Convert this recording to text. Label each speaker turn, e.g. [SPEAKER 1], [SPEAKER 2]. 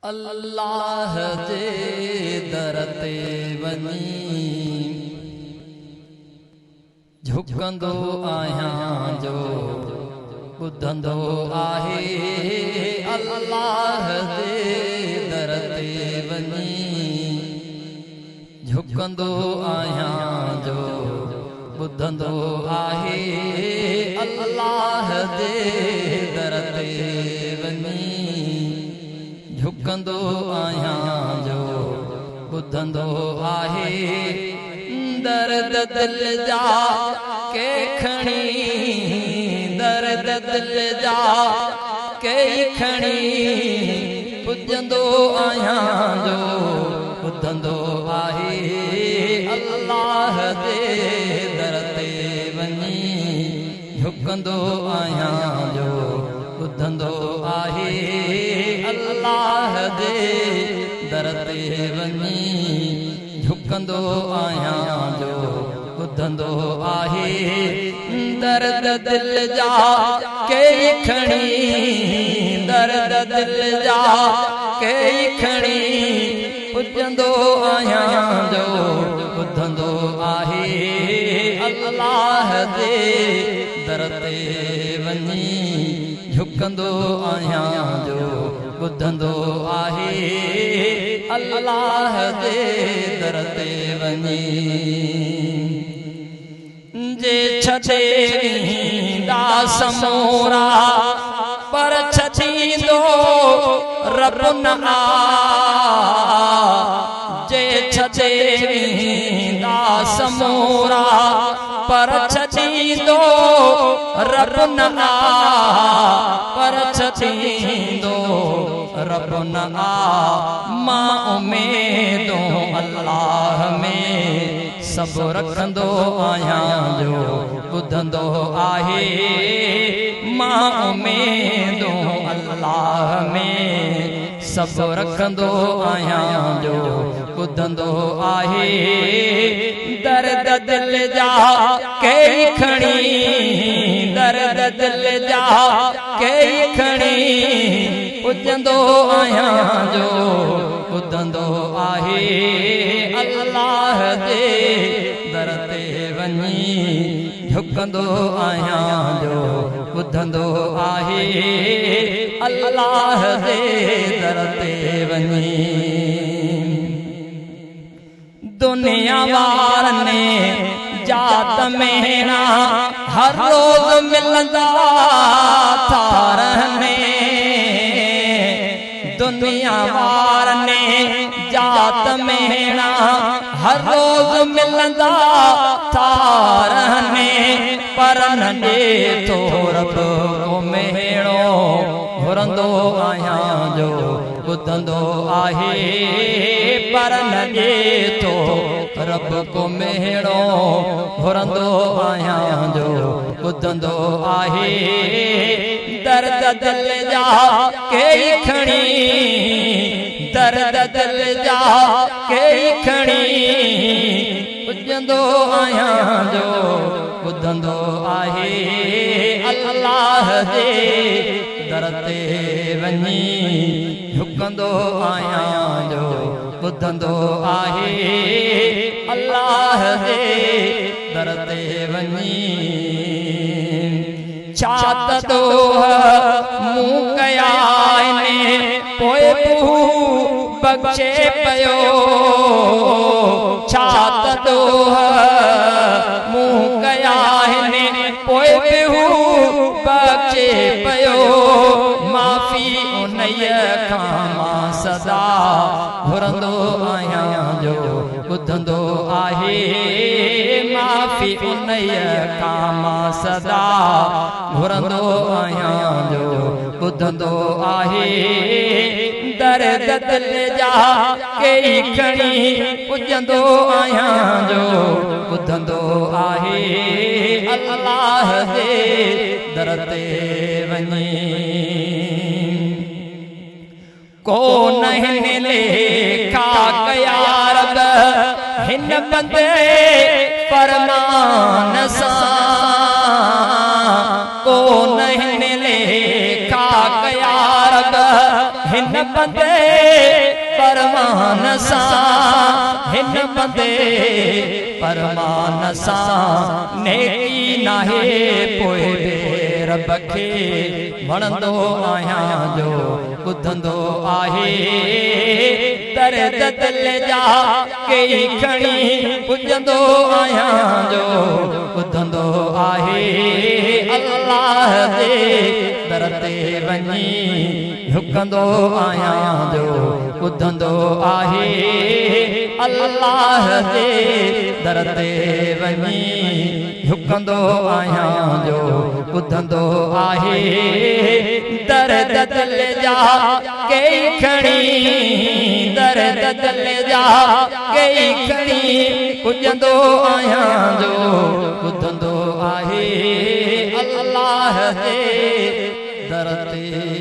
[SPEAKER 1] अल्लाह जे दर ते वञी झुकंदो आहियां जो ॿुधंदो आहे। अल्लाह जे दर ते वञी झुकंदो आहियां जो ॿुधंदो आहे। अल्लाह जे दर ते वञी झुकंदो आहियां जो ॿुधंदो आहे। दर्द दिल जा के खणी दर्द दिल जा के खणी पुजंदो आहियां जो ॿुधंदो आहे। अल्लाह जे दर ते वञी झुकंदो आहियां जो ॿुधंदो आहे। अल्लाह जे दर ते वञी झुकंदो आहियां जो ॿुधंदो आहे। दर्द दिल जा के खणी दर्द दिल जा के खणी पुजंदो आहियां जो ॿुधंदो आहे। अल्लाह जे दर ते वञी झुकंदो आहियां जो ॿुधंदो आहे। अल्लाह जे दर ते वञी जे छॾे वींदा समूरा पर छॾींदो रब न आ। जे छॾे वींदा समूरा पर छॾींदो रब न आ। पर छॾींदो रब न आ। मां उम्मीदों अल्लाह में सब रखंदो आहियां जो ॿुधंदो आहे। मां उम्मीदों अल्लाह में सब रखंदो आहियां जो ॿुधंदो आहे। दर्द दिल जा के खणी दर्द दिल जा के खणी पुजंदो आहियां जो ॿुधंदो आहे। अल्लाह जे दर ते वञी झुकंदो आहियां जो ॿुधंदो आहे। अल्लाह जे दर ते वञी दुनिया वारने जात मेरा हर रोज मिलंदा था रहने। दुनिया वारने जात मेरा हर रोज मिलंदा था रहने। पर नंढे तो रब को मेड़ो घुरंदो आहियां जो ॿुधंदो आहे। पर नंढे तो रब को मेड़ो घुरंदो आहियां जो ॿुधंदो आहे। दर्द दिल जा के खणी दर्द दिल जा के खणी पुजंदो आहियां जो ॿुधंदो आहे। अल्लाह जे दर ते वञी झुकंदो आहियां जो ॿुधंदो आहे। अल्लाह जे दर ते वञी छात दोह मूं कया ने पोइ बख्शे पयो। छात दोह मूं कया ने पोइ बख्शे पयो। माफ़ी उन्हीअ खां मां सदा घुरंदो आहियां जो ॿुधंदो आहे। माफ़ी उन्हीअ खां मां सदा घुरंदो आहियां जो ॿुधंदो आहे। दर्द दिल जा के खणी पुजंदो आहियां जो ॿुधंदो आहे। अल्लाह जे दर ते वञी को हिन लेखा कया रब हिन बंदे फरमान सां। को हिन लेखा कया रब हिन बंदे परमान सा हिन बंदे परमान सा नेकी नाहे पोए रब खे वणंदो आहियां जो ॿुधंदो आहे दर्द दिल जा कई खणी पुॼंदो आहियां जो ॿुधंदो आहे अल्लाह जे दर ते वञी झुकंदो आहियां जो ॿुधंदो आहे अल्लाह जे दर ते वञी झुकंदो आहियां जो ॿुधंदो आहे दर्द दिल जा कई खणी दर्द दिल जा कई खणी पुॼंदो आहियां जो ॿुधंदो आहे अल्लाह जे दर ते